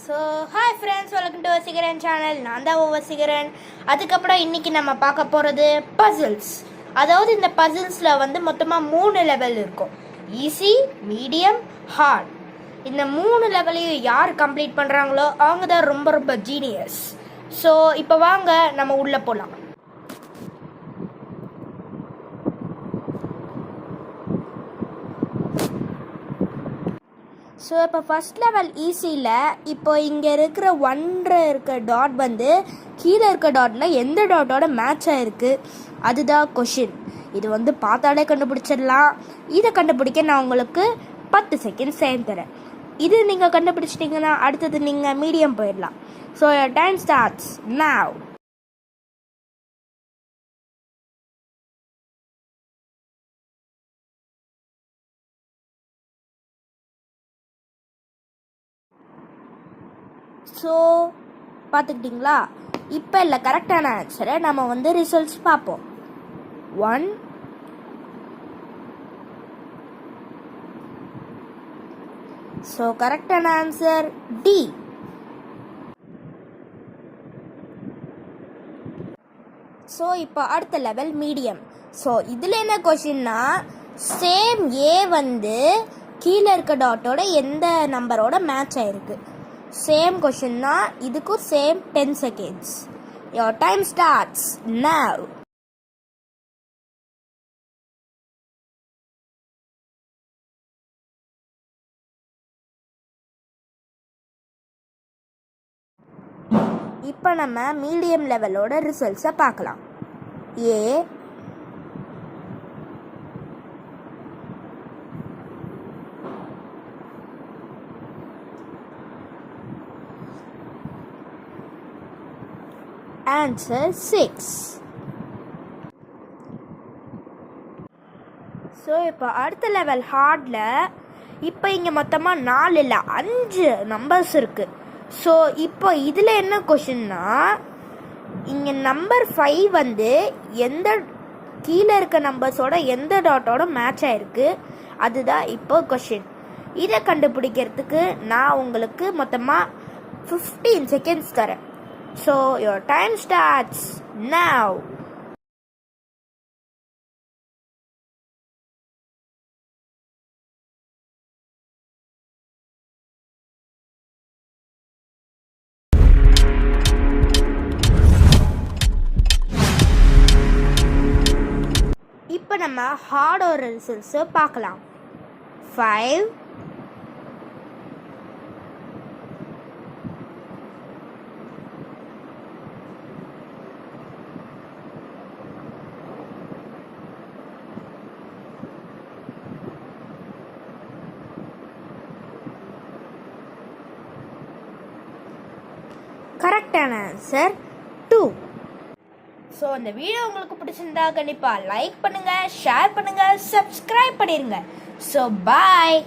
So hi friends, welcome to Vaseegaran channel. நான் தான் வசீகரன். அதுக்கப்புறம் இன்றைக்கி நம்ம பார்க்க போகிறது பசில்ஸ். அதாவது இந்த பசில்ஸில் வந்து மொத்தமாக 3 லெவல் இருக்கும். Easy, medium, hard. இந்த 3 லெவலையும் யார் கம்ப்ளீட் பண்ணுறாங்களோ அவங்க தான் ரொம்ப ரொம்ப ஜீனியஸ். ஸோ இப்போ வாங்க நம்ம உள்ளே போகலாம். ஸோ இப்போ ஃபஸ்ட் லெவல் ஈஸியில் இப்போ இங்கே இருக்கிற 1 இருக்க டாட் வந்து கீழே இருக்க டாட்டில் எந்த டாட்டோட மேட்ச் ஆகிருக்கு அதுதான் கொஷின். இது வந்து பார்த்தாலே கண்டுபிடிச்சிடலாம். இதை கண்டுபிடிக்க நான் உங்களுக்கு 10 செகண்ட் சேர்ந்து தரேன். இது நீங்கள் கண்டுபிடிச்சிட்டிங்கன்னா அடுத்தது நீங்கள் மீடியம் போயிடலாம். So time starts now. So பார்த்துக்கிட்டிங்களா? இப்போ இல்லை, கரெக்டான ஆன்சரை நம்ம வந்து ரிசல்ட்ஸ் பார்ப்போம். 1 ஸோ கரெக்டான ஆன்சர் டி. ஸோ இப்போ அடுத்த லெவல் மீடியம். ஸோ இதில் என்ன கொஷின்னா, சேம் ஏ வந்து கீழே இருக்க டாட்டோட எந்த நம்பரோட மேட்ச் ஆயிருக்கு. சேம் கொஷின் தான், இதுக்கும் same 10 seconds. Your time starts now. இப்போ நம்ம மீடியம் லெவலோட ரிசல்ட்ஸை பார்க்கலாம். A answer 6. ஸோ இப்போ அடுத்த லெவல் ஹார்டில் இப்போ இங்கே மொத்தமாக 4 இல்லை 5 நம்பர்ஸ் இருக்குது. ஸோ இப்போ இதில் என்ன கொஷின்னா, இங்கே நம்பர் 5 வந்து எந்த கீழே இருக்க நம்பர்ஸோட எந்த டாட்டோட மேட்ச் ஆகிருக்கு அதுதான் இப்போ கொஷின். இதை கண்டுபிடிக்கிறதுக்கு நான் உங்களுக்கு மொத்தமாக 15 செகண்ட்ஸ் தரேன். So your time starts now. இப்போ நம்ம ஹார்டோட ரிசல்ட்ஸ் பார்க்கலாம். 5 கரெக்டான ஆன்சர் 2. ஸோ இந்த வீடியோ உங்களுக்கு பிடிச்சிருந்தா கண்டிப்பாக லைக் பண்ணுங்கள், ஷேர் பண்ணுங்கள், சப்ஸ்கிரைப் பண்ணிடுங்க. So bye.